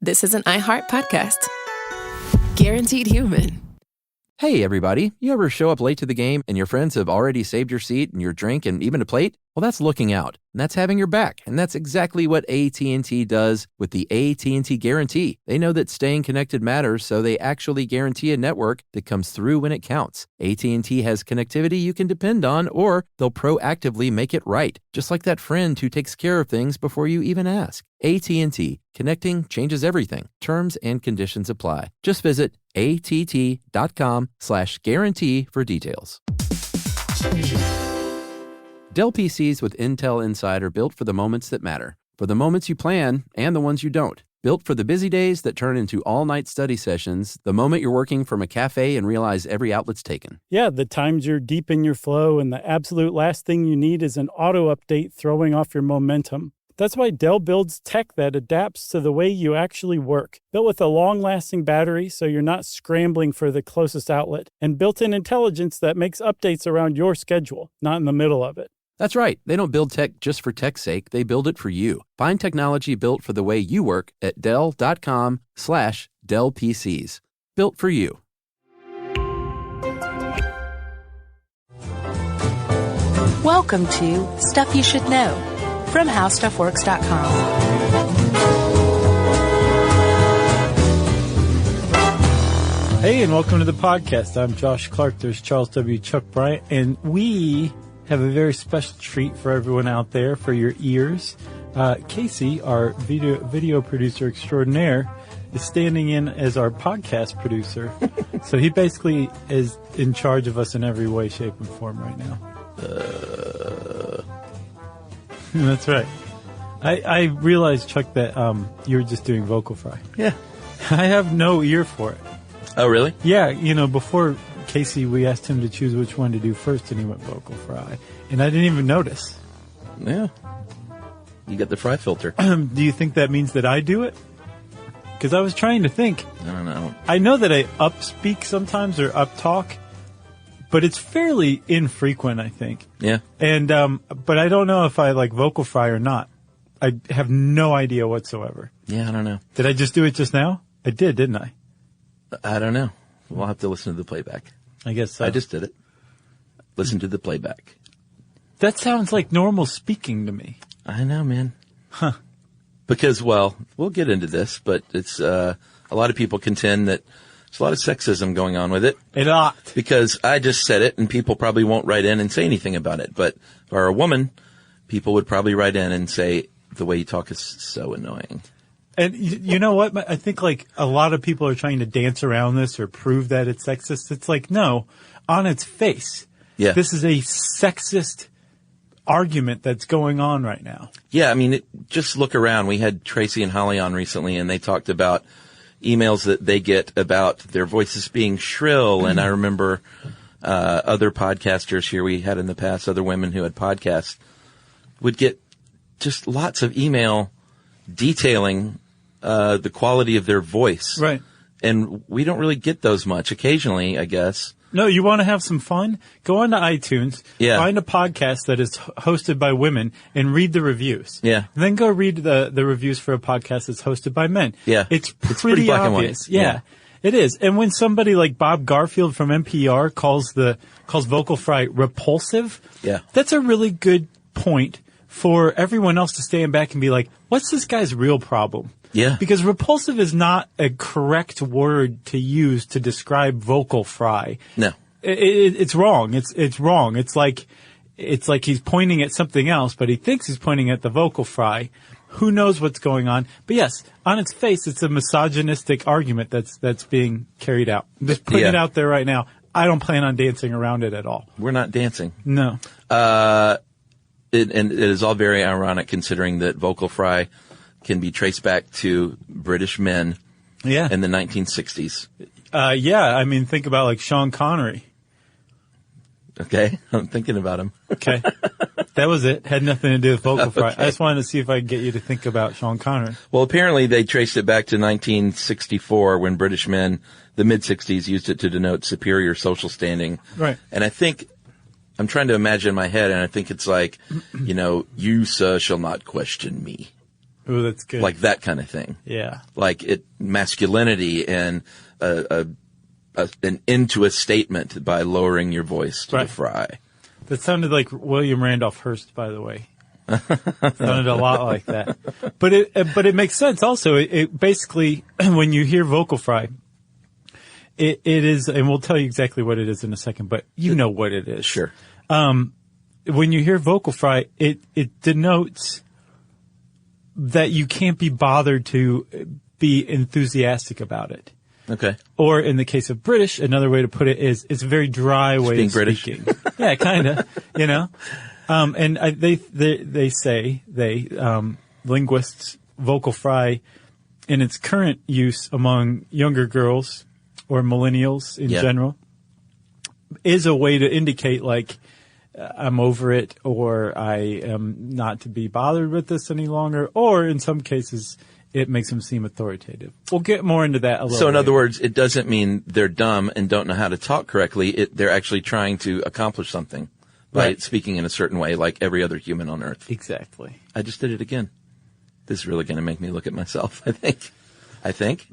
this is an iHeart podcast. Guaranteed human. Hey, everybody. You ever show up late to the game and your friends have already saved your seat and your drink and even a plate? Well, that's looking out, and that's having your back, and that's exactly what AT&T does with the AT&T Guarantee. They know that staying connected matters, so they actually guarantee a network that comes through when it counts. AT&T has connectivity you can depend on, or they'll proactively make it right, just like that friend who takes care of things before you even ask. AT&T. Connecting changes everything. Terms and conditions apply. Just visit att.com/guarantee for details. Dell PCs with Intel Inside are built for the moments that matter, for the moments you plan and the ones you don't. Built for the busy days that turn into all-night study sessions, the moment you're working from a cafe and realize every outlet's taken. Yeah, the times you're deep in your flow and the absolute last thing you need is an auto update throwing off your momentum. That's why Dell builds tech that adapts to the way you actually work. Built with a long-lasting battery so you're not scrambling for the closest outlet, and built-in intelligence that makes updates around your schedule, not in the middle of it. That's right. They don't build tech just for tech's sake. They build it for you. Find technology built for the way you work at Dell.com/Dell PCs. Built for you. Welcome to Stuff You Should Know from HowStuffWorks.com. Hey, and welcome to the podcast. I'm Josh Clark. There's Charles W. Chuck Bryant, and we have a very special treat for everyone out there for your ears. Casey, our video producer extraordinaire, is standing in as our podcast producer. So he basically is in charge of us in every way, shape, and form right now. That's right. I realized, Chuck, that you were just doing vocal fry. Yeah. I have no ear for it. Oh, really? Yeah, before Casey, we asked him to choose which one to do first, and he went vocal fry. And I didn't even notice. Yeah. You got the fry filter. Do you think that means that I do it? Because I was trying to think. I don't know. I know that I upspeak sometimes or uptalk, but it's fairly infrequent, I think. Yeah. And but I don't know if I like vocal fry or not. I have no idea whatsoever. Yeah, I don't know. Did I just do it just now? I did, didn't I? I don't know. We'll have to listen to the playback. I guess so. I just did it. Listen to the playback. That sounds like normal speaking to me. I know, man. Huh. Because, well, we'll get into this, but it's a lot of people contend that there's a lot of sexism going on with it. A lot. Because I just said it, and people probably won't write in and say anything about it. But for a woman, people would probably write in and say, the way you talk is so annoying. And you know what? I think like a lot of people are trying to dance around this or prove that it's sexist. It's like, no, on its face. Yeah. This is a sexist argument that's going on right now. Yeah, I mean, just look around. We had Tracy and Holly on recently, and they talked about emails that they get about their voices being shrill. And I remember other podcasters here we had in the past, other women who had podcasts, would get just lots of email detailing the quality of their voice. Right. And we don't really get those much. Occasionally, I guess. No, you want to have some fun? Go on to iTunes, find a podcast that is hosted by women, and read the reviews. Yeah. And then go read the reviews for a podcast that's hosted by men. Yeah. It's pretty black and white. obvious. Yeah. It is. And when somebody like Bob Garfield from NPR calls vocal fry repulsive, that's a really good point for everyone else to stand back and be like, what's this guy's real problem? Yeah. Because repulsive is not a correct word to use to describe vocal fry. No. It's wrong. It's wrong. It's like he's pointing at something else, but he thinks he's pointing at the vocal fry. Who knows what's going on? But yes, on its face, it's a misogynistic argument that's being carried out. Just putting it out there right now. I don't plan on dancing around it at all. We're not dancing. No. And it is all very ironic considering that vocal fry can be traced back to British men in the 1960s. I mean, think about like Sean Connery. Okay. I'm thinking about him. Okay. That was it. Had nothing to do with vocal fry. I just wanted to see if I could get you to think about Sean Connery. Well, apparently they traced it back to 1964 when British men, the mid-60s, used it to denote superior social standing. Right. And I think, I'm trying to imagine in my head, and I think it's like, you know, you, sir, shall not question me. Ooh, that's good. Like that kind of thing. Yeah. Like masculinity and an end to a statement by lowering your voice to the fry. That sounded like William Randolph Hearst, by the way. Sounded a lot like that. But it makes sense also. It basically, when you hear vocal fry, it is, and we'll tell you exactly what it is in a second, but you know what it is. Sure. When you hear vocal fry, it denotes that you can't be bothered to be enthusiastic about it. Okay. Or in the case of British, another way to put it is it's a very dry way of British. speaking. Yeah, kind of, you know. And they say linguists, vocal fry in its current use among younger girls or millennials in general is a way to indicate like, I'm over it, or I am not to be bothered with this any longer, or in some cases, it makes them seem authoritative. We'll get more into that a little bit. So in other words, it doesn't mean they're dumb and don't know how to talk correctly. They're actually trying to accomplish something by speaking in a certain way, like every other human on earth. Exactly. I just did it again. This is really going to make me look at myself, I think. I think.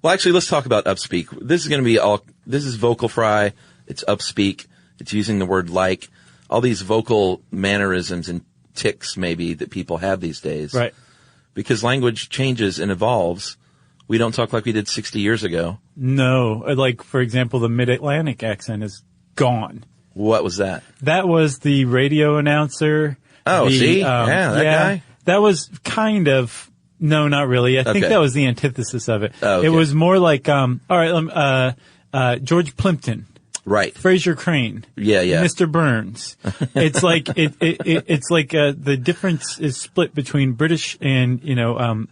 Well, actually, let's talk about upspeak. This is going to be this is vocal fry. It's upspeak. It's using the word like. All these vocal mannerisms and tics maybe that people have these days. Right. Because language changes and evolves. We don't talk like we did 60 years ago. No. Like, for example, the Mid-Atlantic accent is gone. What was that? That was the radio announcer. Oh, see? That guy? That was kind of, no, not really. I think that was the antithesis of it. Oh, okay. It was more like, George Plimpton. Right. Fraser Crane. Yeah. Mr. Burns. It's like, it's like, the difference is split between British and,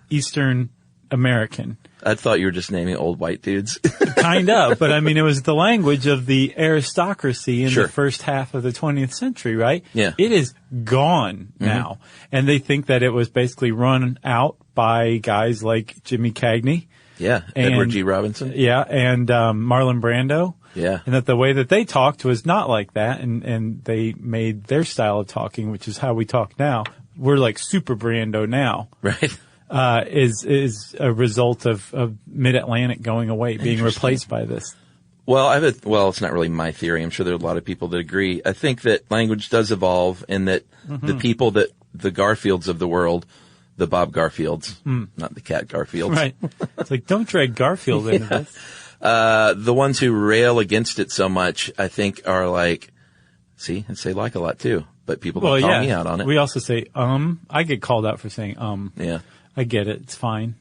Eastern American. I thought you were just naming old white dudes. Kind of, but I mean, it was the language of the aristocracy in the first half of the 20th century, right? Yeah. It is gone now. And they think that it was basically run out by guys like Jimmy Cagney. Yeah. Edward G. Robinson. Yeah. And, Marlon Brando. Yeah. And that the way that they talked was not like that. And they made their style of talking, which is how we talk now. We're like super Brando now. Right. Is a result of Mid-Atlantic going away, being replaced by this. Well, it's not really my theory. I'm sure there are a lot of people that agree. I think that language does evolve and that the people that the Garfields of the world, the Bob Garfields, not the cat Garfields. Right. It's like, don't drag Garfield into this. The ones who rail against it so much, I think are like, see, and say like a lot too, but people don't call me out on it. We also say, I get called out for saying, Yeah. I get it. It's fine.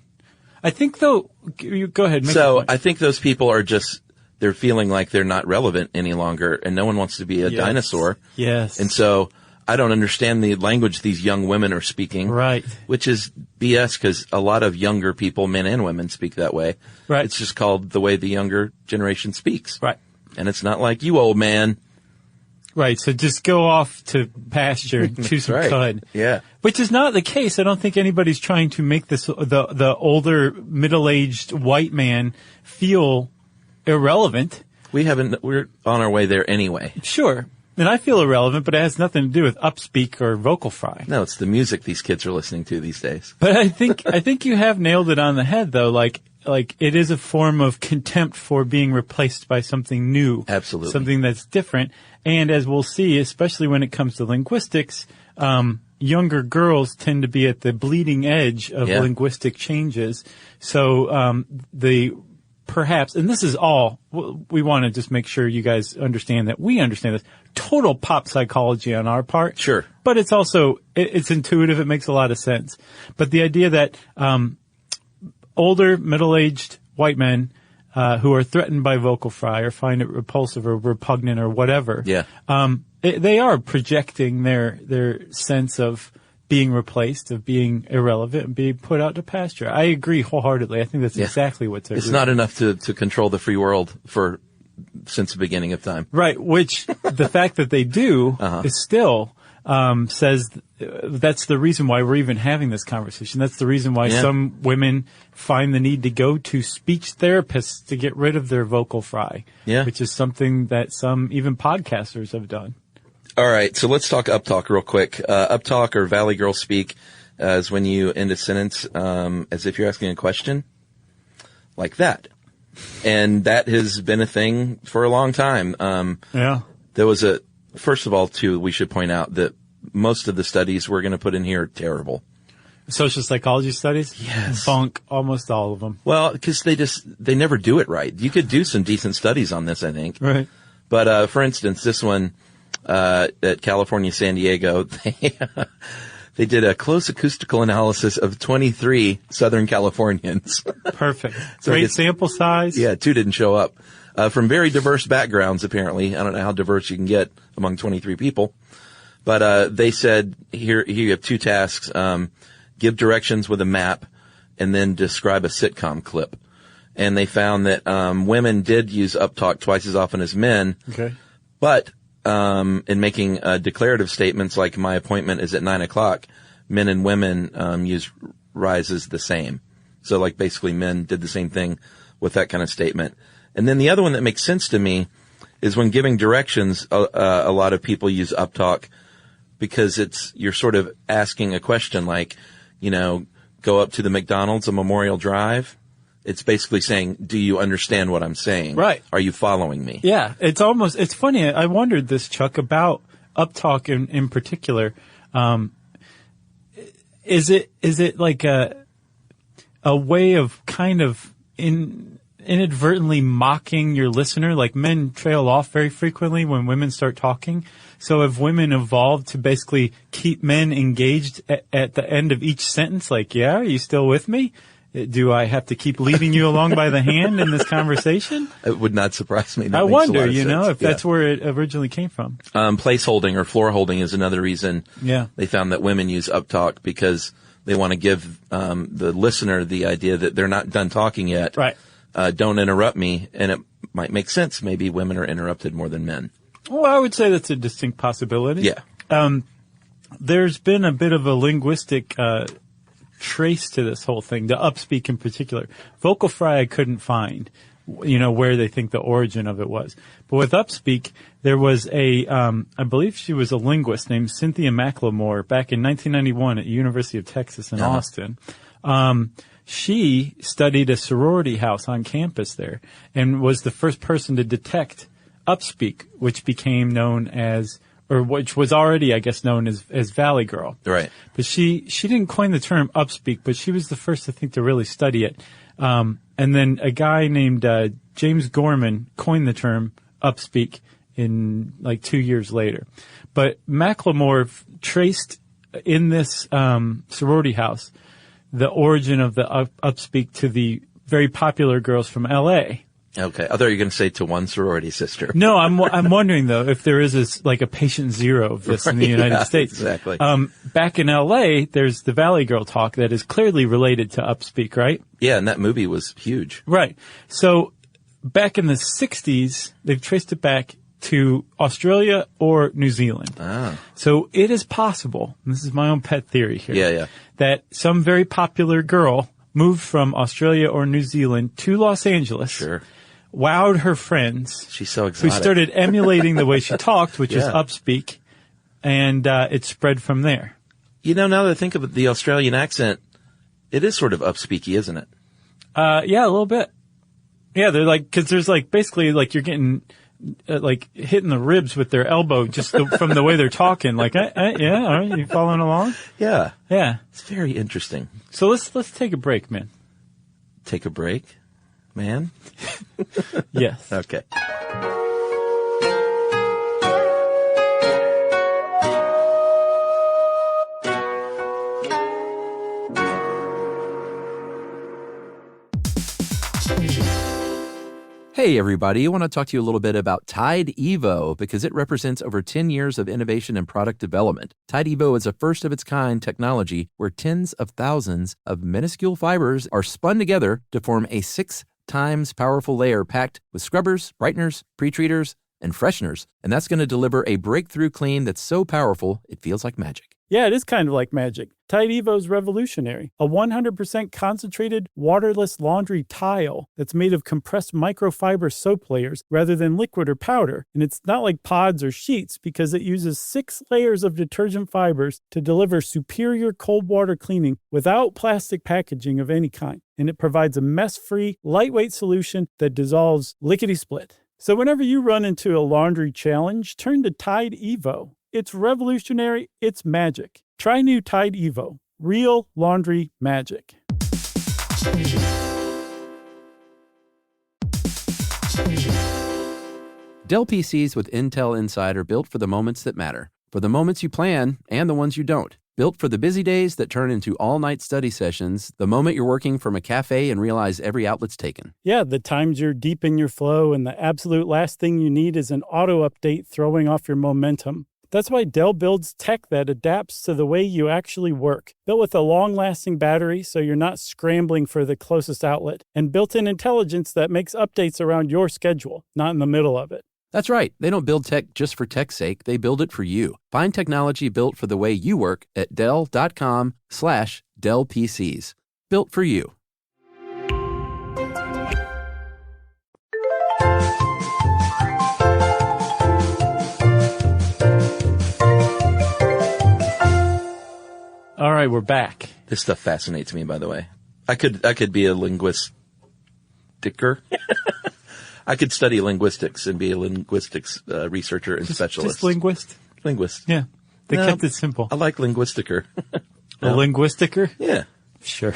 I think though, you go ahead. So I think those people are they're feeling like they're not relevant any longer and no one wants to be a dinosaur. Yes. And so I don't understand the language these young women are speaking. Right. Which is BS because a lot of younger people, men and women, speak that way. Right. It's just called the way the younger generation speaks. Right. And it's not like you old man. Right. So just go off to pasture and chew some cud. Yeah. Which is not the case. I don't think anybody's trying to make this, the older middle-aged white man feel irrelevant. We're on our way there anyway. Sure. And I feel irrelevant, but it has nothing to do with upspeak or vocal fry. No, it's the music these kids are listening to these days. But I think you have nailed it on the head though. Like it is a form of contempt for being replaced by something new. Absolutely. Something that's different. And as we'll see, especially when it comes to linguistics, younger girls tend to be at the bleeding edge of linguistic changes. So, perhaps, and this is all, we want to just make sure you guys understand that we understand this, total pop psychology on our part. Sure. But it's also, it's intuitive, it makes a lot of sense. But the idea that, older, middle-aged white men, who are threatened by vocal fry or find it repulsive or repugnant or whatever. Yeah. They are projecting their sense of being replaced, of being irrelevant, and being put out to pasture. I agree wholeheartily. I think that's exactly what's at It's root. not enough to control the free world since the beginning of time. Right. Which the fact that they do is still, says that's the reason why we're even having this conversation. That's the reason why some women find the need to go to speech therapists to get rid of their vocal fry. Yeah. Which is something that some even podcasters have done. All right, so let's talk uptalk real quick. Uptalk or Valley Girl speak is when you end a sentence as if you're asking a question, like that. And that has been a thing for a long time. There was first of all, too, we should point out that most of the studies we're going to put in here are terrible. Social psychology studies? Yes. Bunk almost all of them. Well, because they never do it right. You could do some decent studies on this, I think. Right. But, for instance, this one, at California, San Diego, they did a close acoustical analysis of 23 Southern Californians. Perfect. So Great sample size. Yeah, 2 didn't show up. From very diverse backgrounds, apparently. I don't know how diverse you can get among 23 people. But, they said, here you have 2 tasks. Give directions with a map and then describe a sitcom clip. And they found that, women did use uptalk twice as often as men. Okay. But, in making, declarative statements like my appointment is at 9:00, men and women, use rises the same. So like basically men did the same thing with that kind of statement. And then the other one that makes sense to me is when giving directions, a lot of people use uptalk because you're sort of asking a question like, go up to the McDonald's on Memorial Drive. It's basically saying, do you understand what I'm saying? Right. Are you following me? Yeah. It's funny. I wondered this, Chuck, about uptalk in particular. Is it like a way of kind of inadvertently mocking your listener? Like men trail off very frequently when women start talking. So have women evolved to basically keep men engaged at the end of each sentence? Like, yeah, are you still with me? Do I have to keep leading you along by the hand in this conversation? It would not surprise me. I wonder, if that's where it originally came from. Place holding or floor holding is another reason. Yeah. They found that women use uptalk because they want to give the listener the idea that they're not done talking yet. Right. Don't interrupt me. And it might make sense. Maybe women are interrupted more than men. Well, I would say that's a distinct possibility. Yeah. There's been a bit of a linguistic trace to this whole thing, the upspeak in particular. Vocal fry I couldn't find, where they think the origin of it was. But with upspeak, there was I believe she was a linguist named Cynthia McLemore back in 1991 at University of Texas in Austin. She studied a sorority house on campus there and was the first person to detect upspeak, which became known as, or which was already, I guess, known as Valley Girl. Right. But she didn't coin the term upspeak, but she was the first, I think, to really study it. And then a guy named James Gorman coined the term upspeak in like 2 years later. But Macklemore traced in this sorority house the origin of the upspeak to the very popular girls from L.A. Okay. I thought you were going to say to one sorority sister. No, I'm wondering though if there is like a patient zero of this in the United States. Exactly. Back in LA, there's the Valley Girl talk that is clearly related to upspeak, right? Yeah, and that movie was huge. Right. So back in the 60s, they've traced it back to Australia or New Zealand. Ah. So it is possible, and this is my own pet theory here, Yeah. that some very popular girl moved from Australia or New Zealand to Los Angeles. Sure. Wowed her friends. She's so exotic. Who started emulating the way she talked, which is Yeah. upspeak, and it spread from there. Now that I think of it, the Australian accent, it is sort of upspeaky, isn't it? Yeah, a little bit. Yeah, they're like, cause there's like, basically like you're getting, like hitting the ribs with their elbow just from the way they're talking. Like, yeah, all right, you following along? Yeah. Yeah. It's very interesting. So let's take a break, man. Take a break, man? Yes. Okay. Hey, everybody. I want to talk to you a little bit about Tide Evo because it represents over 10 years of innovation and product development. Tide Evo is a first-of-its-kind technology where tens of thousands of minuscule fibers are spun together to form a 6 times powerful layer packed with scrubbers, brighteners, pre-treaters, and fresheners. And that's going to deliver a breakthrough clean that's so powerful, it feels like magic. Yeah, it is kind of like magic. Tide Evo is revolutionary. A 100% concentrated, waterless laundry tile that's made of compressed microfiber soap layers rather than liquid or powder. And it's not like pods or sheets because it uses 6 layers of detergent fibers to deliver superior cold water cleaning without plastic packaging of any kind. And it provides a mess-free, lightweight solution that dissolves lickety-split. So whenever you run into a laundry challenge, turn to Tide Evo. It's revolutionary. It's magic. Try new Tide Evo. Real laundry magic. Dell PCs with Intel Inside are built for the moments that matter, for the moments you plan and the ones you don't. Built for the busy days that turn into all-night study sessions, the moment you're working from a cafe and realize every outlet's taken. Yeah, the times you're deep in your flow and the absolute last thing you need is an auto update throwing off your momentum. That's why Dell builds tech that adapts to the way you actually work. Built with a long-lasting battery so you're not scrambling for the closest outlet. And built-in intelligence that makes updates around your schedule, not in the middle of it. That's right. They don't build tech just for tech's sake. They build it for you. Find technology built for the way you work at Dell.com/Dell PCs. Built for you. All right, we're back. This stuff fascinates me, by the way. I could be a linguisticker. I could study linguistics and be a linguistics researcher and specialist. Just linguist? Linguist. Yeah. They kept it simple. I like linguisticker. A linguisticker? Yeah. Sure.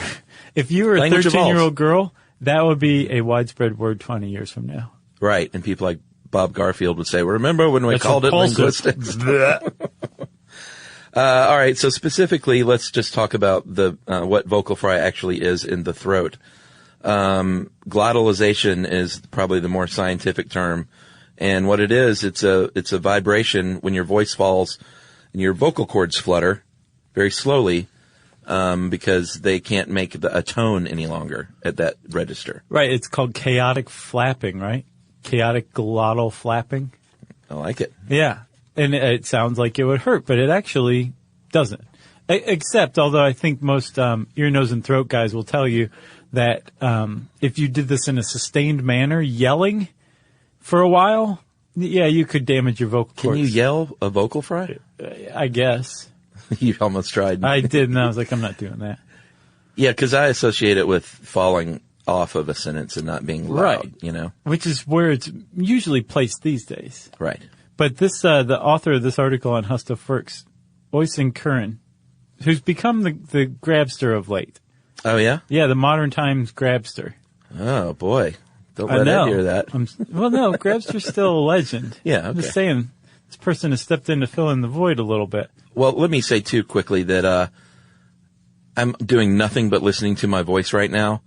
If you were a 13-year-old girl, that would be a widespread word 20 years from now. Right. And people like Bob Garfield would say, remember when we called it linguistics? All right. So specifically, let's just talk about what vocal fry actually is in the throat. Glottalization is probably the more scientific term. And what it is, it's a vibration when your voice falls and your vocal cords flutter very slowly, because they can't make a tone any longer at that register. Right. It's called chaotic flapping, right? Chaotic glottal flapping. I like it. Yeah. And it sounds like it would hurt, but it actually doesn't. Except, although I think most ear, nose, and throat guys will tell you that if you did this in a sustained manner, yelling for a while, yeah, you could damage your vocal cords. Can you yell a vocal fry? I guess. You almost tried. I did, and I was like, I'm not doing that. Yeah, because I associate it with falling off of a sentence and not being loud, right. You know? Which is where it's usually placed these days. Right. But this, the author of this article on How Stuff Works, Oysen Curran, who's become the grabster of late. Oh, yeah? Yeah, the modern times grabster. Oh, boy. Don't let Ed hear that. Well, no, grabster's still a legend. Yeah, okay. I'm just saying, this person has stepped in to fill in the void a little bit. Well, let me say, too, quickly that I'm doing nothing but listening to my voice right now,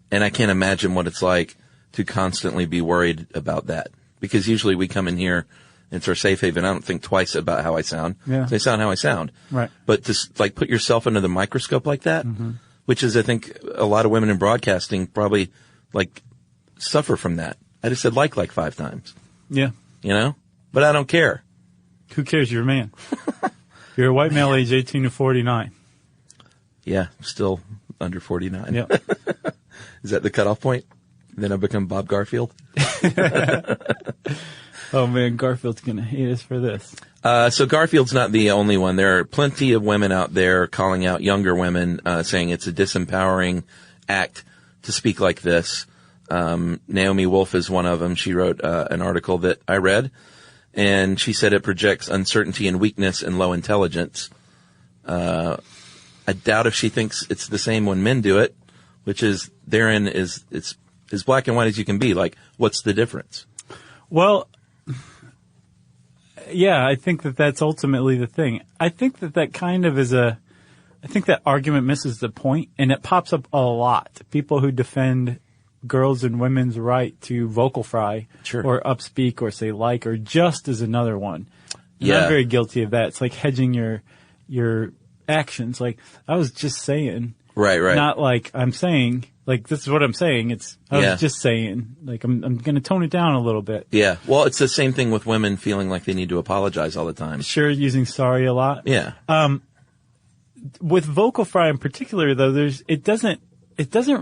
and I can't imagine what it's like to constantly be worried about that. Because usually we come in here, and it's our safe haven. I don't think twice about how I sound. Yeah. I sound how I sound. Right. But to like put yourself under the microscope like that, which is, I think, a lot of women in broadcasting probably like suffer from that. I just said like 5 times. Yeah. You know? But I don't care. Who cares? You're a man. You're a white male age 18 to 49. Yeah, still under 49. Yeah. Is that the cutoff point? Then I become Bob Garfield? Oh, man, Garfield's going to hate us for this. So Garfield's not the only one. There are plenty of women out there calling out younger women, saying it's a disempowering act to speak like this. Naomi Wolf is one of them. She wrote an article that I read, and she said it projects uncertainty and weakness and low intelligence. I doubt if she thinks it's the same when men do it, which is therein is it's as black and white as you can be. Like, what's the difference? Well, yeah, I think that's ultimately the thing. I think that kind of is I think that argument misses the point, and it pops up a lot. People who defend girls and women's right to vocal fry or upspeak or say like or just is another one. And I'm very guilty of that. It's like hedging your actions. Like, I was just saying. Right. Not like I'm saying, like, this is what I'm saying. I was just saying, like, I'm going to tone it down a little bit. Yeah. Well, it's the same thing with women feeling like they need to apologize all the time. Sure, using sorry a lot. Yeah. With vocal fry in particular, though, it doesn't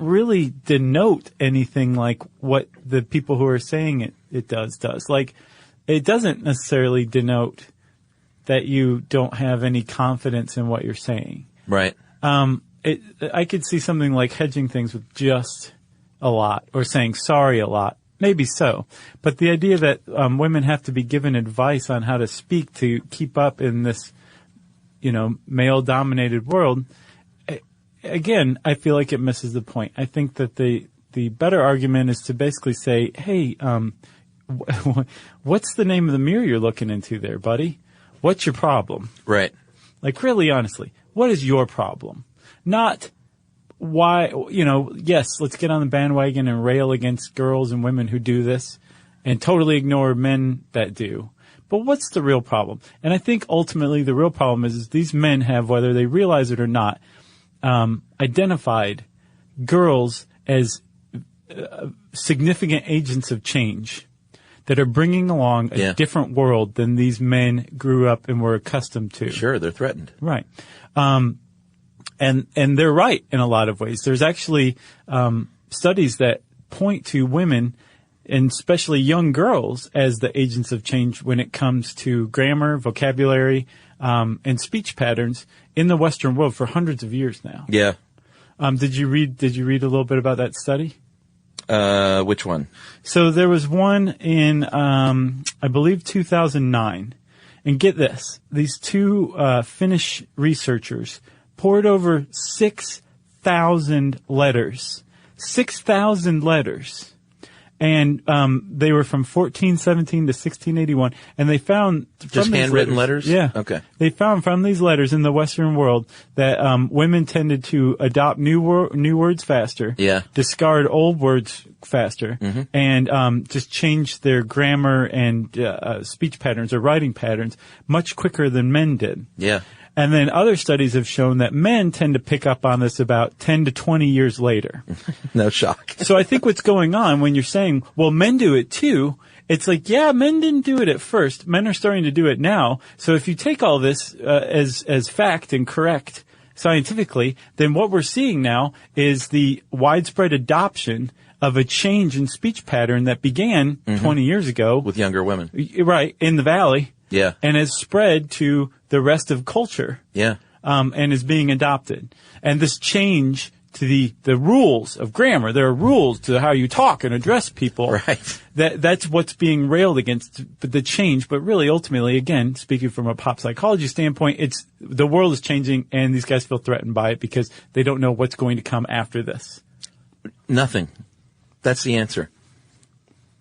really denote anything like what the people who are saying it does. Like, it doesn't necessarily denote that you don't have any confidence in what you're saying. Right. I could see something like hedging things with just a lot or saying sorry a lot. Maybe so. But the idea that women have to be given advice on how to speak to keep up in this, male-dominated world, again, I feel like it misses the point. I think that the better argument is to basically say, hey, what's the name of the mirror you're looking into there, buddy? What's your problem? Right. Like, really honestly, what is your problem? Not why, yes, let's get on the bandwagon and rail against girls and women who do this and totally ignore men that do. But what's the real problem? And I think ultimately the real problem is these men have, whether they realize it or not, identified girls as significant agents of change that are bringing along a different world than these men grew up and were accustomed to. Sure, they're threatened. Right. And they're right in a lot of ways. There's actually studies that point to women, and especially young girls, as the agents of change when it comes to grammar, vocabulary, and speech patterns in the Western world for hundreds of years now. Yeah. Did you read a little bit about that study? Which one? So there was one in, I believe 2009. And get this, these two Finnish researchers poured over 6,000 letters. 6,000 letters. And they were from 1417 to 1681. And they found... Just handwritten letters? Yeah. Okay. They found from these letters in the Western world that women tended to adopt new words faster, discard old words faster, and just change their grammar and speech patterns or writing patterns much quicker than men did. Yeah. And then other studies have shown that men tend to pick up on this about 10 to 20 years later. No shock. So I think what's going on when you're saying, well, men do it too, it's like, yeah, men didn't do it at first. Men are starting to do it now. So if you take all this as fact and correct scientifically, then what we're seeing now is the widespread adoption of a change in speech pattern that began 20 years ago. With younger women. Right, in the Valley. Yeah. And has spread to the rest of culture. Yeah. And is being adopted. And this change to the rules of grammar, there are rules to how you talk and address people. Right. That's what's being railed against, the change. But really, ultimately, again, speaking from a pop psychology standpoint, the world is changing and these guys feel threatened by it because they don't know what's going to come after this. Nothing. That's the answer.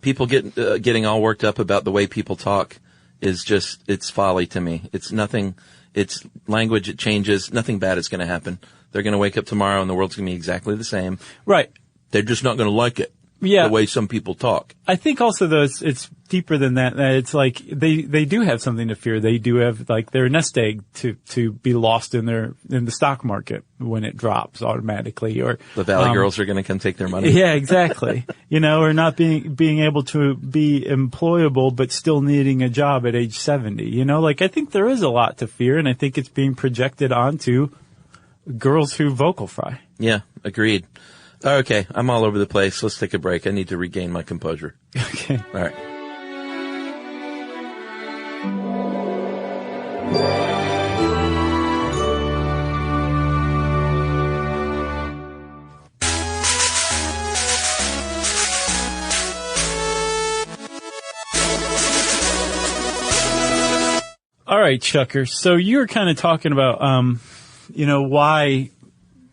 People getting all worked up about the way people talk is just, it's folly to me. It's nothing, it's language, it changes, nothing bad is going to happen. They're going to wake up tomorrow and the world's going to be exactly the same. Right. They're just not going to like it. Yeah. The way some people talk. I think also though it's deeper than that. It's like they do have something to fear. They do have like their nest egg to be lost in the stock market when it drops automatically, or the Valley girls are going to come take their money. Yeah, exactly. Or not being able to be employable but still needing a job at age 70. Like I think there is a lot to fear, and I think it's being projected onto girls who vocal fry. Yeah, agreed. Okay, I'm all over the place. Let's take a break. I need to regain my composure. Okay. All right. All right, Chucker. So you were kind of talking about, why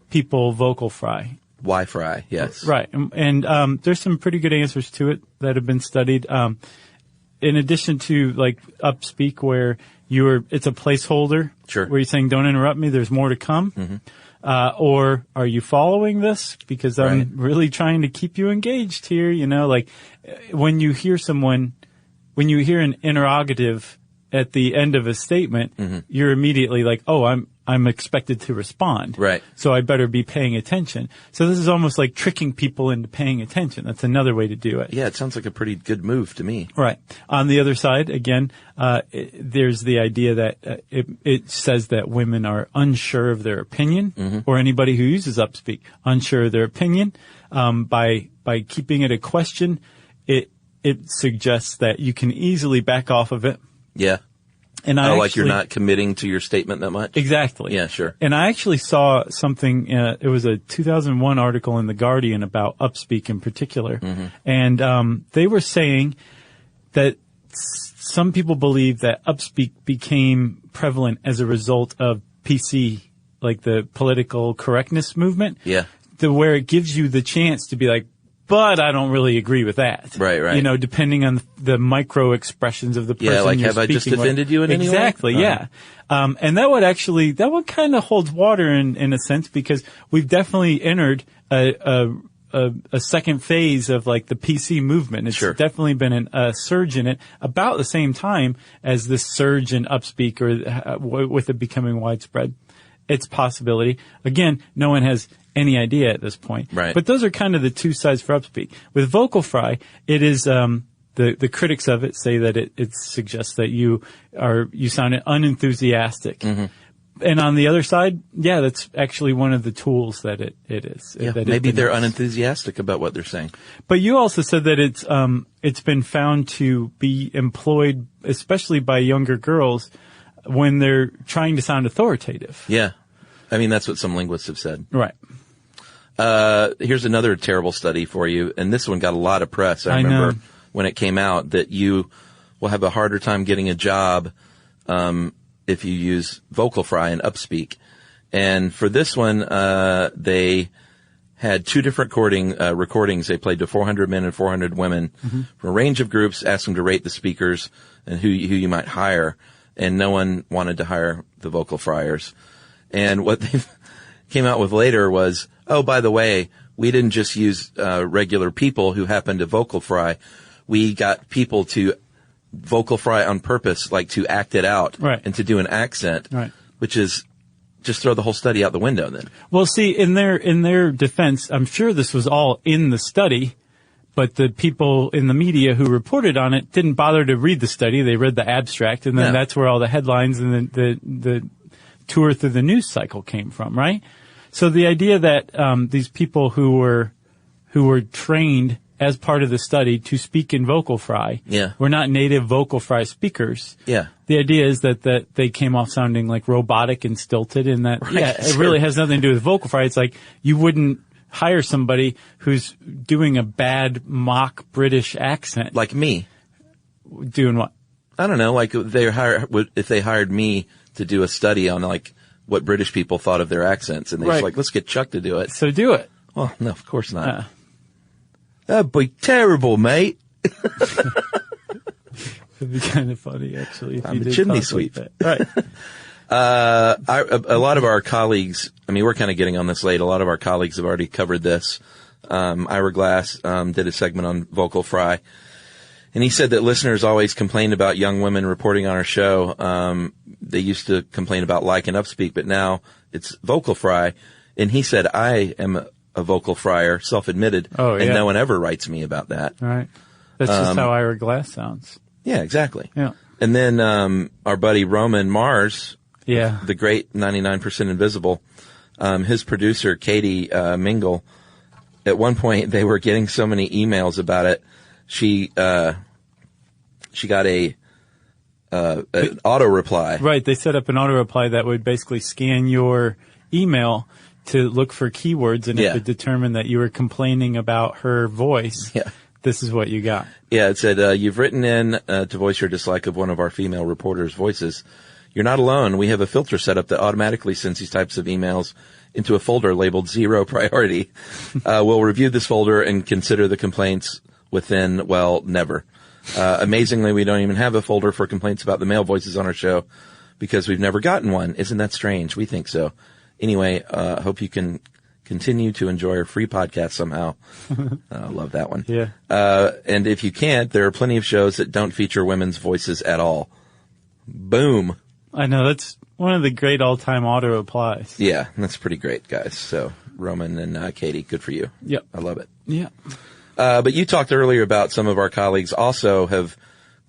people vocal fry. Why fry? Yes. Right. And there's some pretty good answers to it that have been studied. In addition to like upspeak, where it's a placeholder. Sure. Where you're saying, don't interrupt me, there's more to come. Mm-hmm. Or are you following this? Because I'm really trying to keep you engaged here. Like when you hear an interrogative at the end of a statement, you're immediately like, oh, I'm expected to respond. Right. So I better be paying attention. So this is almost like tricking people into paying attention. That's another way to do it. Yeah, it sounds like a pretty good move to me. Right. On the other side, again, there's the idea that it says that women are unsure of their opinion, or anybody who uses upspeak, unsure of their opinion. By keeping it a question, it suggests that you can easily back off of it. Yeah. And like you're not committing to your statement that much? Exactly. Yeah, sure. And I actually saw something, it was a 2001 article in The Guardian about upspeak in particular. And they were saying that some people believe that upspeak became prevalent as a result of PC, like the political correctness movement. Yeah. Where it gives you the chance to be like, but I don't really agree with that. Right. You know, depending on the micro expressions of the person. Yeah, like, you're have I just offended you in any way? Exactly, yeah. And that would kind of hold water in a sense, because we've definitely entered a second phase of like the PC movement. It's definitely been a surge in it about the same time as this surge in upspeak, or with it becoming widespread. It's a possibility. Again, no one has any idea at this point. Right. But those are kind of the two sides for upspeak. With vocal fry, it is, the critics of it say that it suggests that you sound unenthusiastic. And on the other side, yeah, that's actually one of the tools that it is. Yeah, maybe they're unenthusiastic about what they're saying. But you also said that it's been found to be employed, especially by younger girls, when they're trying to sound authoritative. Yeah. I mean, that's what some linguists have said. Right. Here's another terrible study for you, and this one got a lot of press. I remember when it came out that you will have a harder time getting a job if you use vocal fry and upspeak. And for this one, they had two different recordings. They played to 400 men and 400 women from a range of groups, asked them to rate the speakers and who you might hire. And no one wanted to hire the vocal fryers. And what they came out with later was, oh, by the way, we didn't just use regular people who happened to vocal fry. We got people to vocal fry on purpose, like to act it out and to do an accent, which is just throw the whole study out the window then. Well, see, in their defense, I'm sure this was all in the study, but the people in the media who reported on it didn't bother to read the study. They read the abstract, and then that's where all the headlines and the tour through the news cycle came from, right? So the idea that these people who were trained as part of the study to speak in vocal fry were not native vocal fry speakers. Yeah. The idea is that they came off sounding like robotic and stilted, and that it really has nothing to do with vocal fry. It's like you wouldn't hire somebody who's doing a bad mock British accent. Like me. Doing what? I don't know, like if they hired me to do a study on like what British people thought of their accents, and they're just like, let's get Chuck to do it. So do it. Well, no, of course not. That'd be terrible, mate. It'd be kind of funny, actually, if I'm you a did chimney talk sweep. like that. Right. A lot of our colleagues, I mean, we're kind of getting on this late. A lot of our colleagues have already covered this. Ira Glass did a segment on vocal fry, and he said that listeners always complained about young women reporting on our show. They used to complain about like and upspeak, but now it's vocal fry. And he said, I am a vocal fryer, self-admitted, and no one ever writes me about that. Right. That's just how Ira Glass sounds. Yeah, exactly. Yeah. And then our buddy Roman Mars, the great 99% Invisible, his producer, Katie Mingle, at one point they were getting so many emails about it, she got an auto reply. Right. They set up an auto reply that would basically scan your email to look for keywords, and if it determined that you were complaining about her voice, this is what you got. Yeah, it said, you've written in to voice your dislike of one of our female reporters' voices. You're not alone. We have a filter set up that automatically sends these types of emails into a folder labeled 0 priority. We'll review this folder and consider the complaints within, never. Amazingly, we don't even have a folder for complaints about the male voices on our show because we've never gotten one. Isn't that strange? We think so. Anyway, hope you can continue to enjoy our free podcast somehow. I love that one. Yeah. And if you can't, there are plenty of shows that don't feature women's voices at all. Boom. I know, one of the great all-time auto replies. Yeah, that's pretty great, guys. So Roman and Katie, good for you. Yep. I love it. Yeah. But you talked earlier about some of our colleagues also have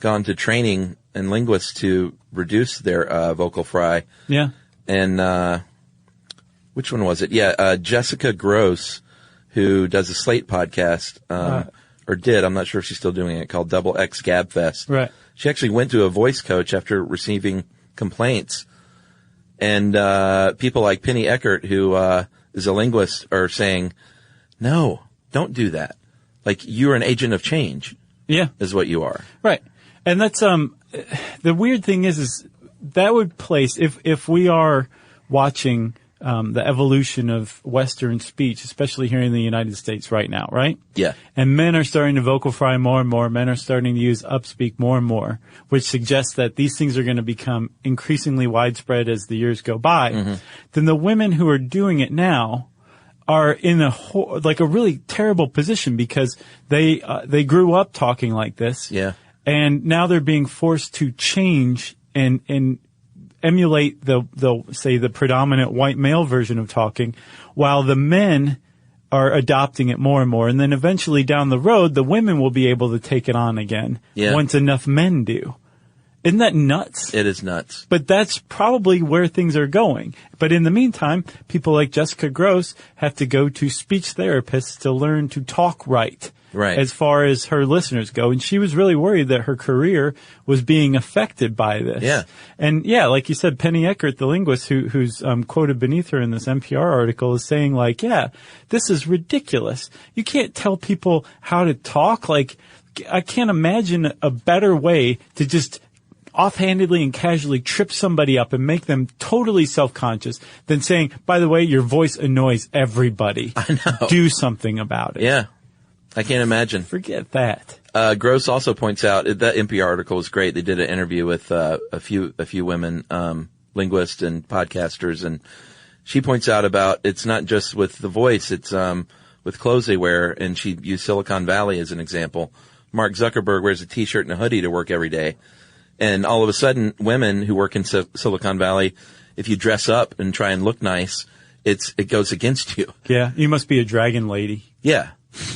gone to training in linguists to reduce their vocal fry. Yeah. And which one was it? Yeah, Jessica Gross, who does a Slate podcast, or did, I'm not sure if she's still doing it, called Double X Gabfest. Right. She actually went to a voice coach after receiving complaints. And people like Penny Eckert, who is a linguist, are saying, no, don't do that. Like, you're an agent of change. Yeah. Is what you are. Right. And that's, the weird thing is that would place, if we are watching, the evolution of Western speech, especially here in the United States right now, right? Yeah. And men are starting to vocal fry more and more. Men are starting to use upspeak more and more, which suggests that these things are going to become increasingly widespread as the years go by. Mm-hmm. Then the women who are doing it now are in a really terrible position because they grew up talking like this. Yeah. And now they're being forced to change and emulate the predominant white male version of talking, while the men are adopting it more and more. And then eventually down the road, the women will be able to take it on again once enough men do. Isn't that nuts? It is nuts. But that's probably where things are going. But in the meantime, people like Jessica Gross have to go to speech therapists to learn to talk right. Right. As far as her listeners go. And she was really worried that her career was being affected by this. Yeah. And yeah, like you said, Penny Eckert, the linguist who's quoted beneath her in this NPR article, is saying like, yeah, this is ridiculous. You can't tell people how to talk. Like, I can't imagine a better way to just offhandedly and casually trip somebody up and make them totally self-conscious than saying, by the way, your voice annoys everybody. I know. Do something about it. Yeah. I can't imagine. Forget that. Gross also points out that NPR article was great. They did an interview with a few women, linguists and podcasters, and she points out about it's not just with the voice, it's with clothes they wear, and she used Silicon Valley as an example. Mark Zuckerberg wears a t-shirt and a hoodie to work every day, and all of a sudden, women who work in Silicon Valley, if you dress up and try and look nice, it goes against you. Yeah, you must be a dragon lady. Yeah.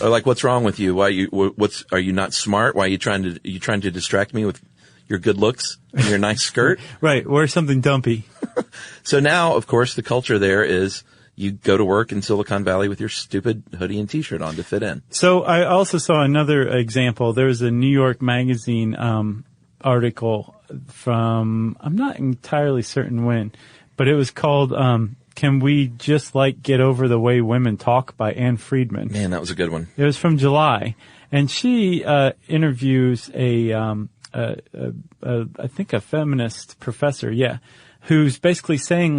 Or like, what's wrong with you? Are you not smart? Why are you trying to distract me with your good looks and your nice skirt? Right. Wear something dumpy. So now, of course, the culture there is you go to work in Silicon Valley with your stupid hoodie and t-shirt on to fit in. So I also saw another example. There was a New York Magazine, article from, I'm not entirely certain when, but it was called, Can We Just Get Over the Way Women Talk by Ann Friedman. Man, that was a good one. It was from July. And she interviews I think a feminist professor, who's basically saying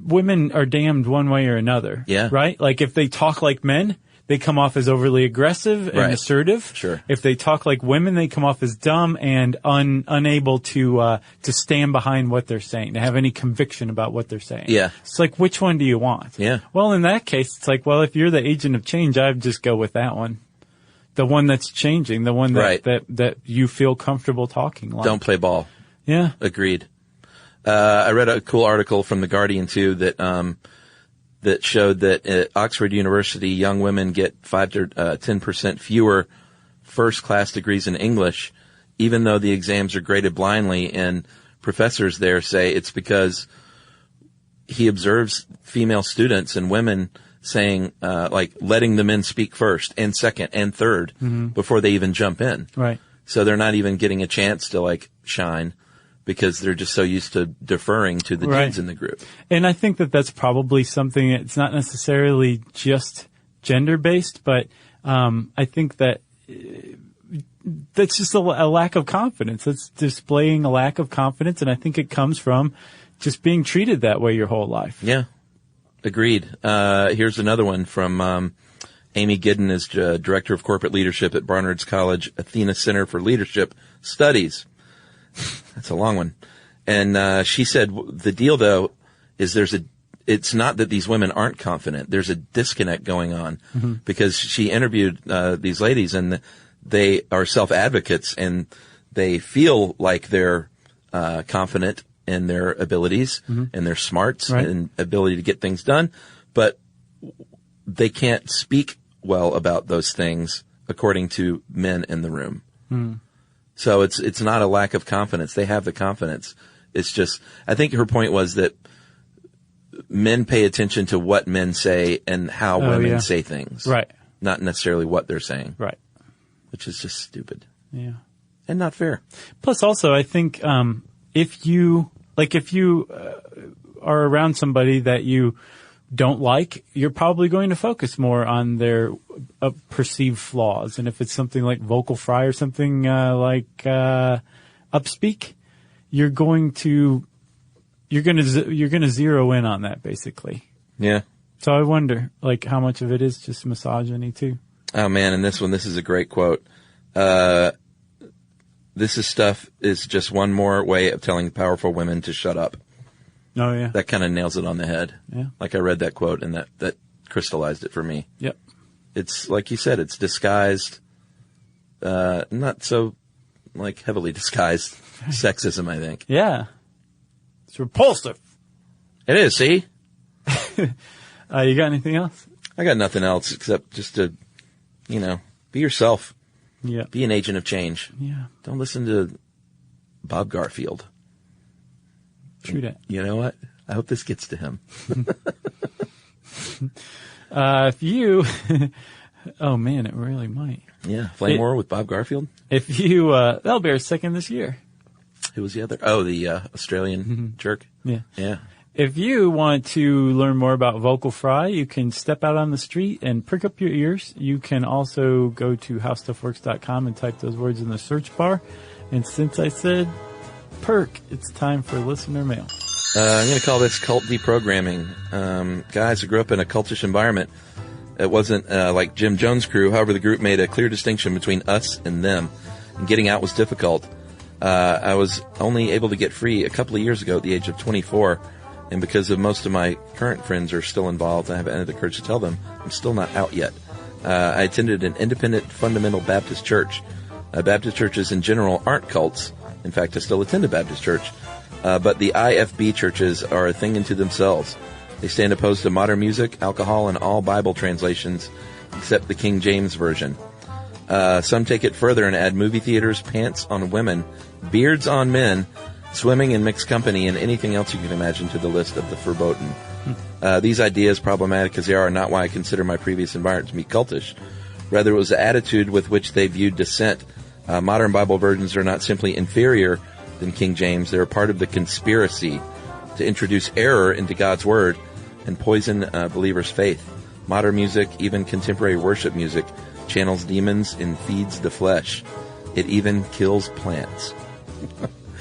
women are damned one way or another. Yeah. Right? Like if they talk like men, they come off as overly aggressive and assertive. Sure. If they talk like women, they come off as dumb and unable to stand behind what they're saying, to have any conviction about what they're saying. Yeah. It's like, which one do you want? Yeah. Well, in that case, it's like, well, if you're the agent of change, I'd just go with that one. The one that's changing, the one that you feel comfortable talking like. Don't play ball. Yeah. Agreed. I read a cool article from The Guardian too that showed that at Oxford University, young women get 5 to 10% fewer first-class degrees in English, even though the exams are graded blindly. And professors there say it's because he observes female students and women saying, letting the men speak first and second and third before they even jump in. Right. So they're not even getting a chance to shine, because they're just so used to deferring to the dudes in the group. And I think that that's probably something, it's not necessarily just gender-based, but I think that that's just a lack of confidence. It's displaying a lack of confidence, and I think it comes from just being treated that way your whole life. Yeah, agreed. Here's another one from Amy Giddon, is Director of Corporate Leadership at Barnard's College Athena Center for Leadership Studies. That's a long one. And she said the deal, though, is it's not that these women aren't confident. There's a disconnect going on because she interviewed these ladies, and they are self-advocates, and they feel like they're confident in their abilities and their smarts Right. and ability to get things done, but they can't speak well about those things according to men in the room. So it's not a lack of confidence. They have the confidence. It's just, I think her point was that men pay attention to what men say and how women say things. Right. Not necessarily what they're saying. Right. Which is just stupid. Yeah. And not fair. Plus, also, I think if you are around somebody that you don't like, you're probably going to focus more on their perceived flaws. And if it's something like vocal fry or something like upspeak, you're going to zero in on that, basically. Yeah. So I wonder, like, how much of it is just misogyny too. Oh man, and this is a great quote. This stuff is just one more way of telling powerful women to shut up. Oh yeah. That kind of nails it on the head. Yeah. Like I read that quote and that crystallized it for me. Yep. It's like you said, it's disguised, not so like heavily disguised sexism, I think. Yeah. It's repulsive. It is, see? You got anything else? I got nothing else except just to, be yourself. Yeah. Be an agent of change. Yeah. Don't listen to Bob Garfield. True that. You know what? I hope this gets to him. If you, oh man, it really might. Yeah. Flame War with Bob Garfield. If you, that'll be our second this year. Who was the other? Oh, the Australian jerk. Yeah. Yeah. If you want to learn more about vocal fry, you can step out on the street and prick up your ears. You can also go to howstuffworks.com and type those words in the search bar. And since I said perk, it's time for listener mail. I'm going to call this cult deprogramming. Guys who grew up in a cultish environment. It wasn't like Jim Jones' crew. However, the group made a clear distinction between us and them. And getting out was difficult. I was only able to get free a couple of years ago at the age of 24. And because of most of my current friends are still involved, I haven't had the courage to tell them, I'm still not out yet. I attended an independent fundamental Baptist church. Baptist churches in general aren't cults. In fact, I still attend a Baptist church. But the IFB churches are a thing unto themselves. They stand opposed to modern music, alcohol, and all Bible translations except the King James Version. Some take it further and add movie theaters, pants on women, beards on men, swimming in mixed company, and anything else you can imagine to the list of the verboten. These ideas, problematic as they are not why I consider my previous environment to be cultish. Rather, it was the attitude with which they viewed dissent. Modern Bible versions are not simply inferior than King James. They're part of the conspiracy to introduce error into God's Word and poison believers' faith. Modern music, even contemporary worship music, channels demons and feeds the flesh. It even kills plants.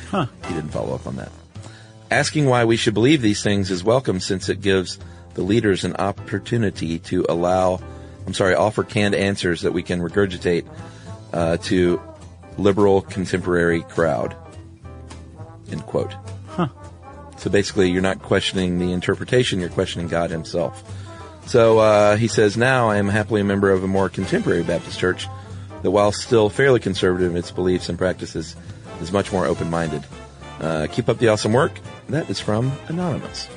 He didn't follow up on that. Asking why we should believe these things is welcome since it gives the leaders an opportunity to offer canned answers that we can regurgitate to liberal contemporary crowd. End quote. So basically, you're not questioning the interpretation, you're questioning God himself. So he says, now I am happily a member of a more contemporary Baptist church that, while still fairly conservative in its beliefs and practices, is much more open-minded. Keep up the awesome work. That is from Anonymous.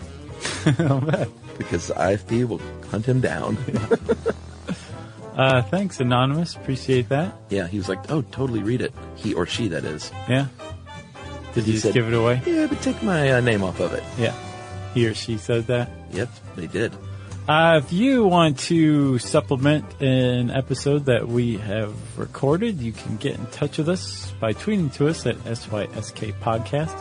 Because the IFB will hunt him down. Thanks, Anonymous. Appreciate that. Yeah, he was like, oh, totally read it. He or she, that is. Yeah. Did you just said, give it away? Yeah, but take my name off of it. Yeah. He or she said that? Yep, they did. If you want to supplement an episode that we have recorded, you can get in touch with us by tweeting to us at SYSK Podcast.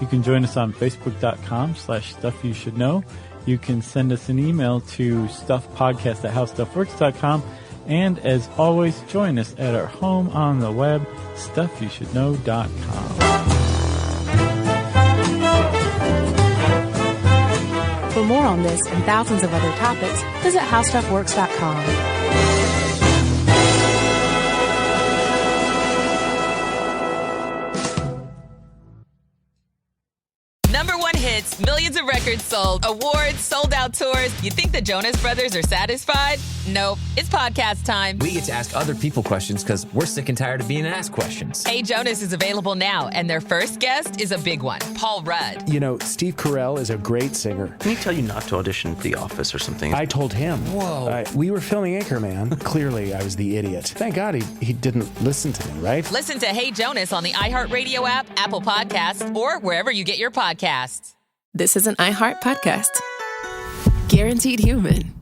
You can join us on Facebook.com/StuffYouShouldKnow. You can send us an email to StuffPodcast@HowStuffWorks.com. And as always, join us at our home on the web, StuffYouShouldKnow.com. For more on this and thousands of other topics, visit howstuffworks.com. Number one hit hits, millions of records sold, awards, sold-out tours. You think the Jonas Brothers are satisfied? Nope. It's podcast time. We get to ask other people questions because we're sick and tired of being asked questions. Hey Jonas is available now, and their first guest is a big one, Paul Rudd. You know, Steve Carell is a great singer. Didn't he tell you not to audition for The Office or something? I told him. Whoa. We were filming Anchorman. Clearly, I was the idiot. Thank God he didn't listen to me, right? Listen to Hey Jonas on the iHeartRadio app, Apple Podcasts, or wherever you get your podcasts. This is an iHeart podcast. Guaranteed human.